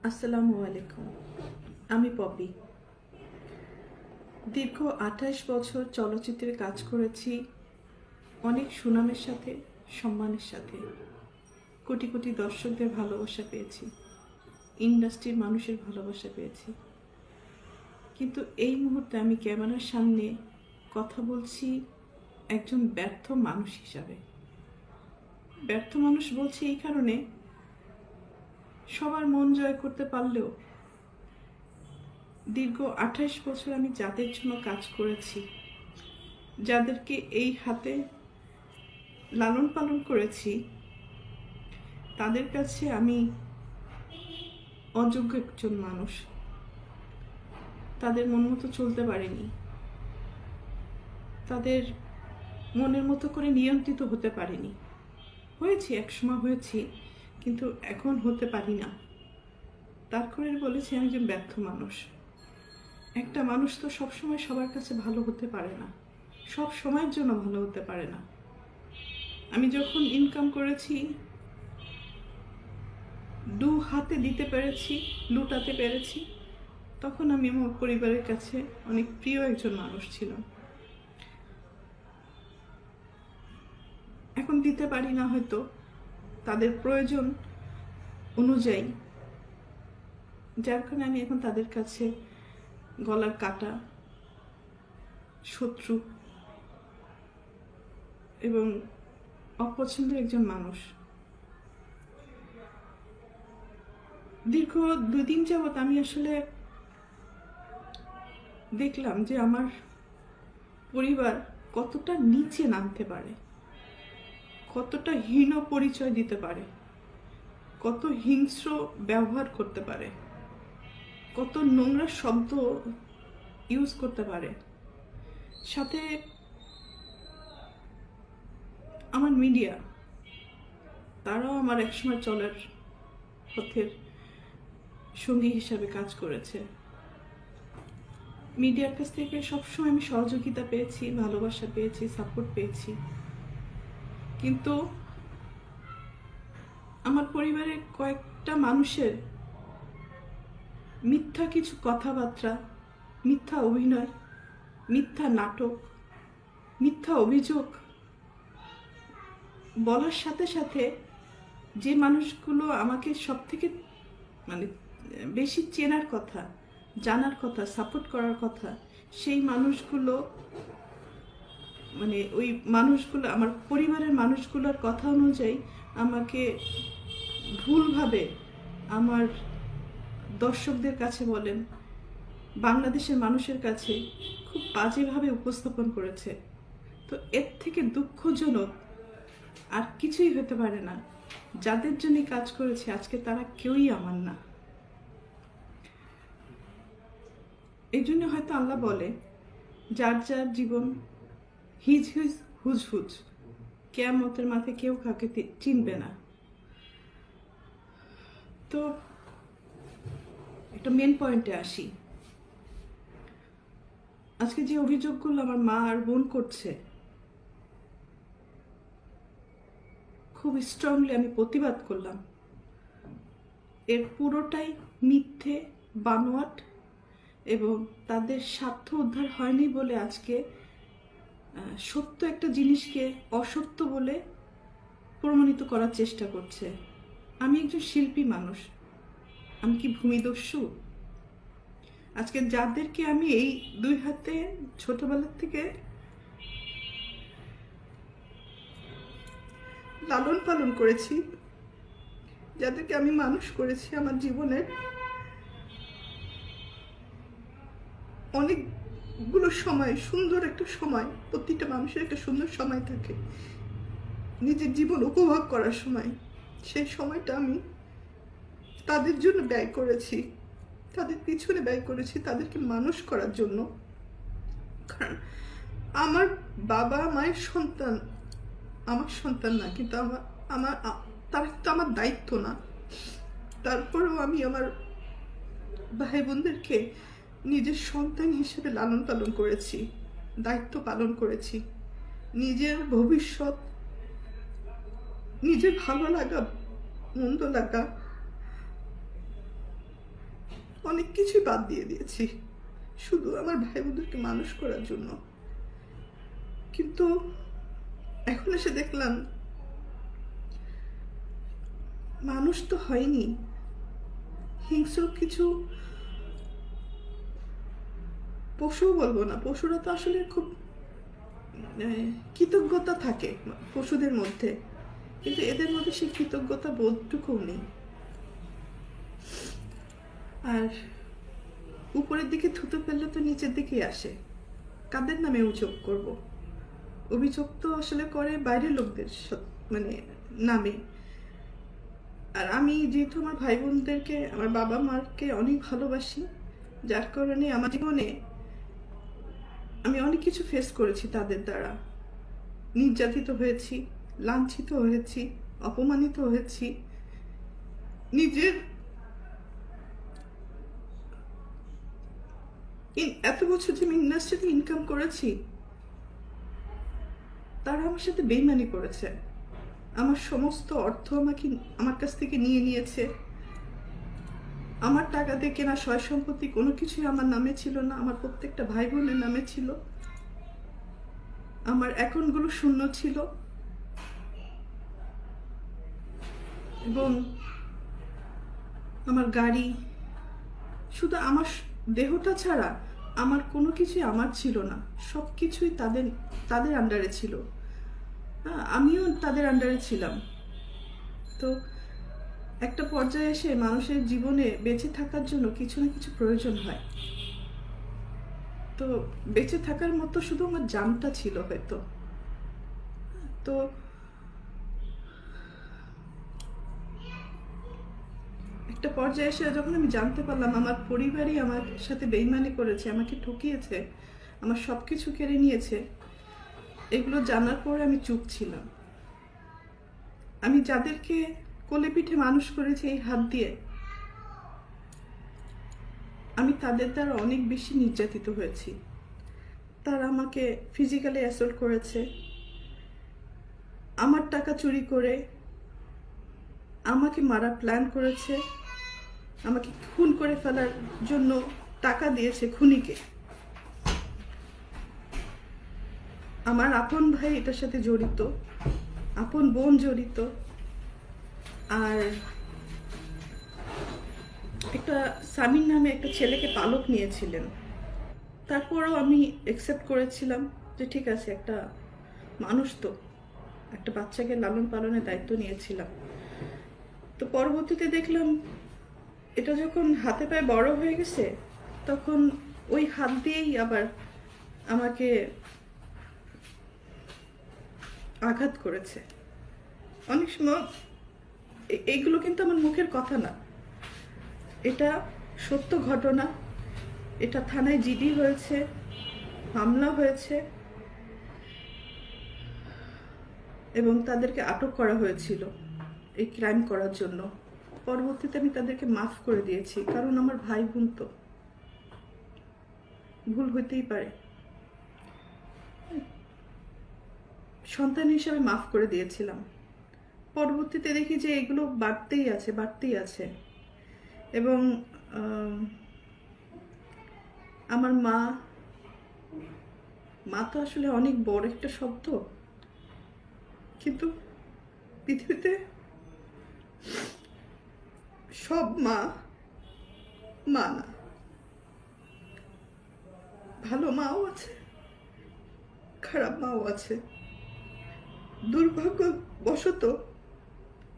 আসসালামু আলাইকুম। আমি পপি। দীর্ঘ ২৮ বছর চলচ্চিত্রে কাজ করেছি, অনেক সুনামের সাথে, সম্মানের সাথে। কোটি কোটি দর্শকদের ভালোবাসা পেয়েছি, ইন্ডাস্ট্রির মানুষের ভালোবাসা পেয়েছি। কিন্তু এই মুহূর্তে আমি ক্যামেরার সামনে কথা বলছি একজন ব্যর্থ মানুষ হিসাবে। ব্যর্থ মানুষ বলছি এই কারণে, সবার মন জয় করতে পারলেও দীর্ঘ ২৮ বছর আমি যাদের জন্য কাজ করেছি, যাদেরকে এই হাতে লালন পালন করেছি, তাদের কাছে আমি অযোগ্য একজন মানুষ। তাদের মন মতো চলতে পারিনি, তাদের মনের মতো করে নিয়ন্ত্রিত হতে পারিনি। হয়েছি, একসময় হয়েছি, কিন্তু এখন হতে পারি না। তার করে বলেছি আমি একজন ব্যর্থ মানুষ। একটা মানুষ তো সবসময় সবার কাছে ভালো হতে পারে না, সব সময়ের জন্য ভালো হতে পারে না। আমি যখন ইনকাম করেছি, দু হাতে দিতে পেরেছি, লুটাতে পেরেছি, তখন আমি আমার পরিবারের কাছে অনেক প্রিয় একজন মানুষ ছিলাম। এখন দিতে পারি না, হয়তো তাদের প্রয়োজন অনুযায়ী, যার কারণে আমি এখন তাদের কাছে গলার কাটা, শত্রু এবং অপছন্দের একজন মানুষ। দীর্ঘ ২ দিন যাবৎ আমি আসলে দেখলাম যে আমার পরিবার কতটা নিচে নামতে পারে, কতটা হীন পরিচয় দিতে পারে, কত হিংস্র ব্যবহার করতে পারে, কত নোংরা শব্দ ইউজ করতে পারে। সাথে আমার মিডিয়া, তারাও আমার একসময় চলার পথের সঙ্গী হিসাবে কাজ করেছে। মিডিয়ার কাছ থেকে সবসময় আমি সহযোগিতা পেয়েছি, ভালোবাসা পেয়েছি, সাপোর্ট পেয়েছি। কিন্তু আমার পরিবারের কয়েকটা মানুষের মিথ্যা কিছু কথাবার্তা, মিথ্যা অভিনয়, মিথ্যা নাটক, মিথ্যা অভিযোগ বলার সাথে সাথে যে মানুষগুলো আমাকে সব থেকে বেশি চেনার কথা, জানার কথা, সাপোর্ট করার কথা, সেই মানুষগুলো ওই মানুষগুলো আমার পরিবারের মানুষগুলোর কথা অনুযায়ী আমাকে ভুলভাবে আমার দর্শকদের কাছে বলেন, বাংলাদেশের মানুষের কাছে খুব বাজেভাবে উপস্থাপন করেছে। তো এর থেকে দুঃখজনক আর কিছুই হতে পারে না। যাদের জন্য কাজ করেছে আজকে তারা কেউই আমার না। এই জন্য হয়তো আল্লাহ বলে, যার যার জীবন হিজ হিজ হুজ হুজ, কিয়ামতের মাথায় কেউ কাউকে চিনবে না। তো একটা মেন পয়েন্টে আসি। আজকে যে অভিযোগগুলো আমার মা আর বোন করছে, খুব স্ট্রংলি আমি প্রতিবাদ করলাম। এর পুরোটাই মিথ্যে, বানোয়াট, এবং তাদের স্বার্থ উদ্ধার হয়নি বলে আজকে সত্য একটা জিনিসকে অসত্য বলে প্রমাণিত করার চেষ্টা করছে। আমি একজন শিল্পী মানুষ, আমি কি ভূমিদস্যু? আজকে যাদেরকে আমি এই ২ হাতে ছোটবেলা থেকে লালন পালন করেছি, যাদেরকে আমি মানুষ করেছি, আমার জীবনের অনেকগুলো সময়, সুন্দর একটা সময়, প্রতিটা মানুষের একটা সুন্দর সময় থাকে নিজের জীবন উপভোগ করার সময়। সেই সময়টা আমি তাদের জন্য ব্যয় করেছি, তাদের পিছনে ব্যয় করেছি, তাদেরকে মানুষ করার জন্য। কারণ আমার বাবা মায়ের সন্তান আমার সন্তান না, কিন্তু তারা তো আমার দায়িত্ব না। তারপরেও আমি আমার ভাই বোনদেরকে নিজের সন্তান হিসেবে লালন পালন করেছি, দায়িত্ব পালন করেছি। নিজের ভবিষ্যৎ, নিজের ভালো লাগা, মন্দ লাগা, অনেক কিছুই বাদ দিয়ে দিয়েছি শুধু আমার ভাই বোনদেরকে মানুষ করার জন্য। কিন্তু এখন এসে দেখলাম মানুষ তো হয়নি, হিংস্র কিছু পশুও বলবো না, পশুরা তো আসলে খুব কৃতজ্ঞতা থাকে পশুদের মধ্যে, কিন্তু এদের মধ্যে সেই কৃতজ্ঞতা বোধটুকুও নেই। আর উপরের দিকে থুতু ফেললে তো নিচের দিকেই আসে। কাদের নামে অভিযোগ করব? অভিযোগ তো আসলে করে বাইরের লোকদের মানে নামে। আর আমি যেহেতু আমার ভাই বোনদেরকে, আমার বাবা মাকে অনেক ভালোবাসি, যার কারণে আমার জীবনে আমি অনেক কিছু ফেস করেছি তাদের দ্বারা। নির্যাতিত হয়েছি, লাঞ্ছিত হয়েছি, অপমানিত হয়েছি। নিজের এত বছর যে আমি ইন্ডাস্ট্রিতে ইনকাম করেছি, তারা আমার সাথে বেইমানি করেছে। আমার সমস্ত অর্থ আমার কাছ থেকে নিয়ে নিয়েছে। আমার টাকা দিয়ে কেনা সয় সম্পত্তি কোনো কিছুই আমার নামে ছিল না, আমার প্রত্যেকটা ভাই বোনের নামে ছিল। আমার অ্যাকাউন্টগুলো শূন্য ছিল এবং আমার গাড়ি, শুধু আমার দেহটা ছাড়া আমার কোনো কিছুই আমার ছিল না, সব কিছুই তাদের আন্ডারে ছিল। আমিও তাদের আন্ডারে ছিলাম। তো একটা পর্যায়ে এসে মানুষের জীবনে বেঁচে থাকার জন্য কিছু না কিছু প্রয়োজন হয়। তো বেঁচে থাকার মতো শুধু আমার জানটা ছিল হয়তো। তো একটা পর্যায়ে এসে যখন আমি জানতে পারলাম আমার পরিবারই আমার সাথে বেইমানি করেছে, আমাকে ঠকিয়েছে, আমার সব কিছু কেড়ে নিয়েছে, এগুলো জানার পরে আমি চুপ ছিলাম। আমি যাদেরকে কোলে পিঠে মানুষ করেছি এই হাত দিয়ে, আমি তাদের দ্বারা অনেক বেশি নির্যাতিত হয়েছি। তারা আমাকে ফিজিক্যালি অ্যাসল্ট করেছে, আমার টাকা চুরি করে আমাকে মারার প্ল্যান করেছে, আমাকে খুন করে ফেলার জন্য টাকা দিয়েছে খুনিকে। আমার আপন ভাই এটার সাথে জড়িত, আপন বোন জড়িত, আর একটা সামিন নামে একটা ছেলেকে পালক নিয়েছিলেন। তারপরও আমি অ্যাকসেপ্ট করেছিলাম যে ঠিক আছে, একটা মানুষ তো, একটা বাচ্চাকে লালন পালনের দায়িত্ব নিয়েছিলাম। তো পরবর্তীতে দেখলাম এটা যখন হাতে পায়ে বড় হয়ে গেছে, তখন ওই হাত দিয়েই আবার আমাকে আঘাত করেছে। অনেক সময় এইগুলো কিন্তু আমার মুখের কথা না, এটা সত্য ঘটনা। এটা থানায় জিডি হয়েছে, মামলা হয়েছে এবং তাদেরকে আটক করা হয়েছিল এই ক্রাইম করার জন্য। পরবর্তীতে আমি তাদেরকে মাফ করে দিয়েছি, কারণ আমার ভাই বোন তো, ভুল হইতেই পারে। সন্তান হিসাবে মাফ করে দিয়েছিলাম। পরবর্তীতে দেখি যে এগুলো বাড়তেই আছে। এবং আমার মা তো আসলে অনেক বড় একটা শব্দ, কিন্তু পৃথিবীতে সব মা না, ভালো মাও আছে, খারাপ মাও আছে। দুর্ভাগ্যবশত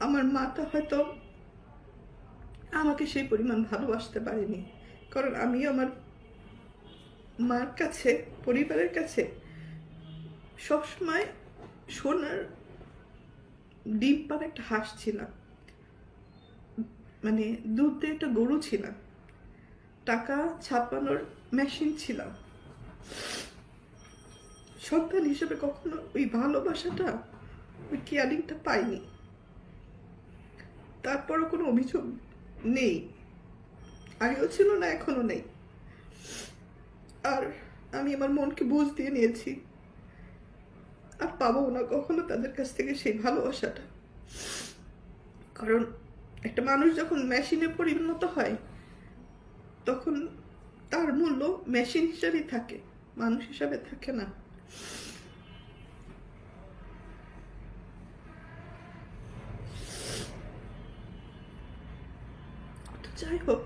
আমার মাটা হয়তো আমাকে সেই পরিমাণ ভালোবাসতে পারেনি, কারণ আমি আমার মার কাছে, পরিবারের কাছে সবসময় সোনার ডিম পার একটা হাঁস ছিলাম, মানে দুধ দিয়ে একটা গরু ছিলাম, টাকা ছাপানোর মেশিন ছিলাম। সন্তান হিসেবে কখনো ওই ভালোবাসাটা, ওই কেয়ারিংটা পাইনি। তারপরও কোনো অভিযোগ নেই, আগেও ছিল না, এখনো নেই। আর আমি আমার মনকে বুঝ দিয়ে নিয়েছি, আর পাবো না কখনো তাদের কাছ থেকে সেই ভালোবাসাটা। কারণ একটা মানুষ যখন মেশিনে পরিণত হয়, তখন তার মূল্য মেশিন হিসাবেই থাকে, মানুষ হিসাবে থাকে না। তো যাই হোক,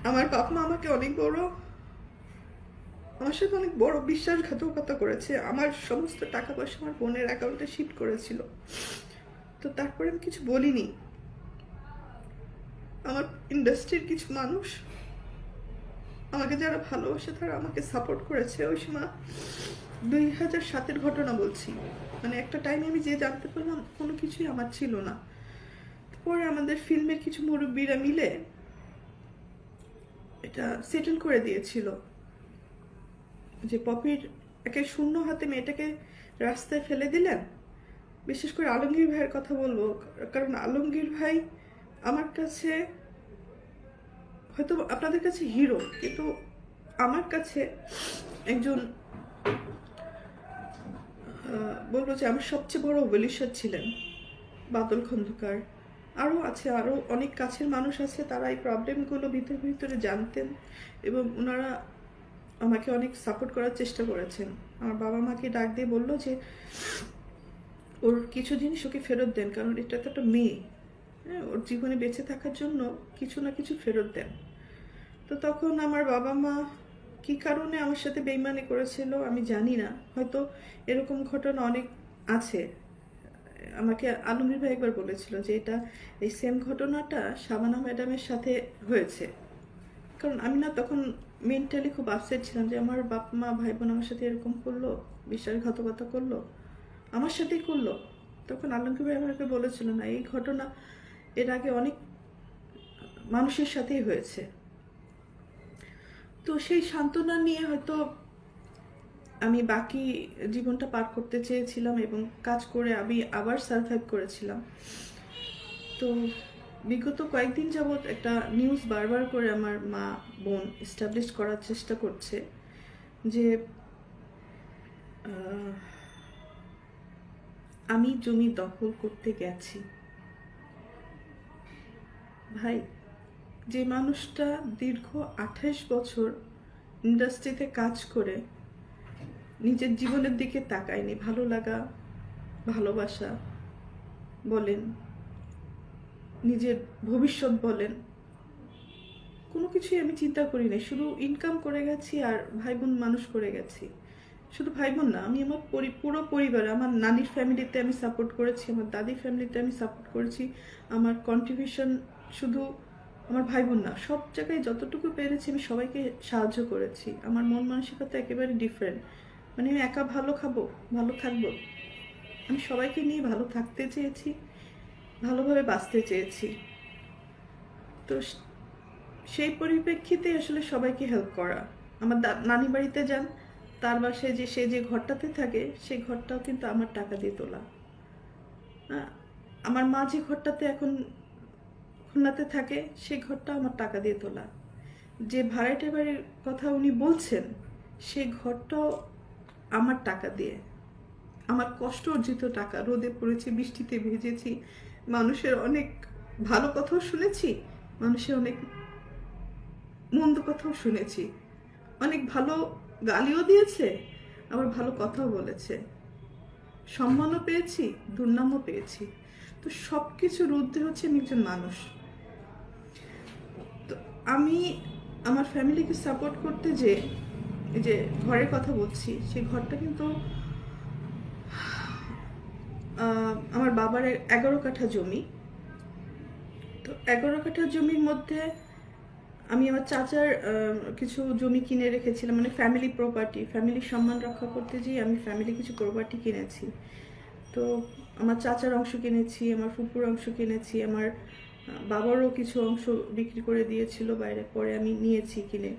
আমার বাপ মা আমাকে আমার সাথে অনেক বড় বিশ্বাসঘাতকতা করেছে। আমার সমস্ত টাকা পয়সা আমার বোনের অ্যাকাউন্টে শিফট করেছিল। তো তারপরে আমি কিছু বলিনি। আমার ইন্ডাস্ট্রির কিছু মানুষ, আমাকে যারা ভালোবাসে, তারা আমাকে সাপোর্ট করেছে। ওই সময় 2007-এর ঘটনা বলছি, মানে একটা টাইমে আমি যে জানতে পারলাম কোনো কিছুই আমার ছিল না। পরে আমাদের ফিল্মের কিছু মুরব্বীরা মিলে এটা সেটেল করে দিয়েছিল যে পপির একে শূন্য হাতে মেয়েটাকে রাস্তায় ফেলে দিলেন। বিশেষ করে আলমগীর ভাইয়ের কথা বলবো, কারণ আলমগীর ভাই আমার কাছে, হয়তো আপনাদের কাছে হিরো, কিন্তু আমার কাছে একজন, বলবো যে আমার সবচেয়ে বড় ওয়েলিশার ছিলেন বাদল খন্দকার। আরও অনেক কাছের মানুষ আছে, তারা এই প্রবলেমগুলো ভিতরে ভিতরে জানতেন এবং ওনারা আমাকে অনেক সাপোর্ট করার চেষ্টা করেছেন। আমার বাবা মাকে ডাক দিয়ে বললো যে ওর কিছু জিনিস ওকে ফেরত দেন, কারণ এটা তো একটা মেয়ে, হ্যাঁ, ওর জীবনে বেঁচে থাকার জন্য কিছু না কিছু ফেরত দেন। তো তখন আমার বাবা মা কী কারণে আমার সাথে বেইমানি করেছিল আমি জানি না, হয়তো এরকম ঘটনা অনেক আছে। আমাকে আলমগীর ভাই একবার বলেছিল যে এটা এই সেম ঘটনাটা শাবানা ম্যাডামের সাথে হয়েছে। কারণ আমি না তখন মেন্টালি খুব আপসেট ছিলাম যে আমার বাপ মা ভাই বোন আমার সাথে এরকম করলো, বিশ্বাসঘাতকতা করলো, আমার সাথেই করলো। তখন আলমগীর ভাই আমাকে বলেছিল না, এই ঘটনা এর আগে অনেক মানুষের সাথেই হয়েছে। তো সেই সান্ত্বনা নিয়ে হয়তো আমি বাকি জীবনটা পার করতে চেয়েছিলাম এবং কাজ করে আমি আবার সার্ভাইভ করেছিলাম। তো বিগত কয়েকদিন যাবৎ একটা নিউজ বারবার করে আমার মা বোন এস্টাবলিশ করার চেষ্টা করছে যে আমি জমি দখল করতে গেছি। ভাই, যে মানুষটা দীর্ঘ 28 বছর ইন্ডাস্ট্রিতে কাজ করে নিজের জীবনের দিকে তাকায়নি, ভালো লাগা, ভালোবাসা বলেন, নিজের ভবিষ্যৎ বলেন, কোনো কিছুই আমি চিন্তা করি নাই। শুধু ইনকাম করে গেছি আর ভাই বোন মানুষ করে গেছি। শুধু ভাই বোন না, আমি আমার পুরো পরিবার, আমার নানির ফ্যামিলিতে আমি সাপোর্ট করেছি, আমার দাদির ফ্যামিলিতে আমি সাপোর্ট করেছি। আমার কন্ট্রিবিউশন শুধু আমার ভাই বোন না, সব জায়গায় যতটুকু পেরেছি আমি সবাইকে সাহায্য করেছি। আমার মন মানসিকতা একেবারে ডিফারেন্ট। মানে আমি একা ভালো খাবো, ভালো থাকবো, আমি সবাইকে নিয়ে ভালো থাকতে চেয়েছি, ভালোভাবে বাঁচতে চেয়েছি। তো সেই পরিপ্রেক্ষিতে আসলে সবাইকে হেল্প করা। আমার নানি বাড়িতে যান, তার বাসায় যে সে যে ঘরটাতে থাকে সেই ঘরটাও কিন্তু আমার টাকা দিয়ে তোলা। আমার মা যে ঘরটাতে এখন খুলনাতে থাকে সেই ঘরটাও আমার টাকা দিয়ে তোলা। যে ভাড়াটে বাড়ির কথা উনি বলছেন সেই ঘরটাও আমার টাকা দিয়ে, আমার কষ্ট অর্জিত টাকা। রোদে পড়েছি, বৃষ্টিতে ভিজেছি, মানুষের অনেক ভালো কথাও শুনেছি, মানুষের অনেক মন্দ কথাও শুনেছি, অনেক ভালো গালিও দিয়েছে, আবার ভালো কথাও বলেছে, সম্মানও পেয়েছি, দুর্নামও পেয়েছি। তো সব কিছুর ঊর্ধ্বে হচ্ছে আমি একজন মানুষ। তো আমি আমার ফ্যামিলিকে সাপোর্ট করতে যে এই যে ঘরের কথা বলছি, সেই ঘরটা কিন্তু আমার বাবার 11 কাঠা জমি। তো 11 কাঠা জমির মধ্যে আমি আমার চাচার কিছু জমি কিনে রেখেছিলাম, মানে ফ্যামিলি প্রপার্টি, ফ্যামিলির সম্মান রক্ষা করতে যেয়ে আমি ফ্যামিলি কিছু প্রপার্টি কিনেছি। তো আমার চাচার অংশ কিনেছি, আমার ফুপুর অংশ কিনেছি, আমার বাবারও কিছু অংশ বিক্রি করে দিয়েছিল বাইরে, পরে আমি নিয়েছি কিনে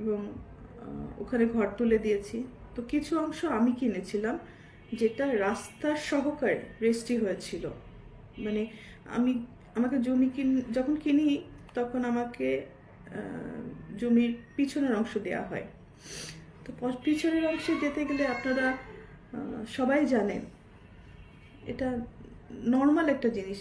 এবং ওখানে ঘর তুলে দিয়েছি। তো কিছু অংশ আমি কিনেছিলাম যেটা রাস্তার সহকারে রেজিস্ট্রি হয়েছিল। মানে আমাকে জমি যখন কিনি তখন আমাকে জমির পিছনের অংশ দেওয়া হয়। তো পিছনের অংশে যেতে গেলে আপনারা সবাই জানেন এটা নর্মাল একটা জিনিস।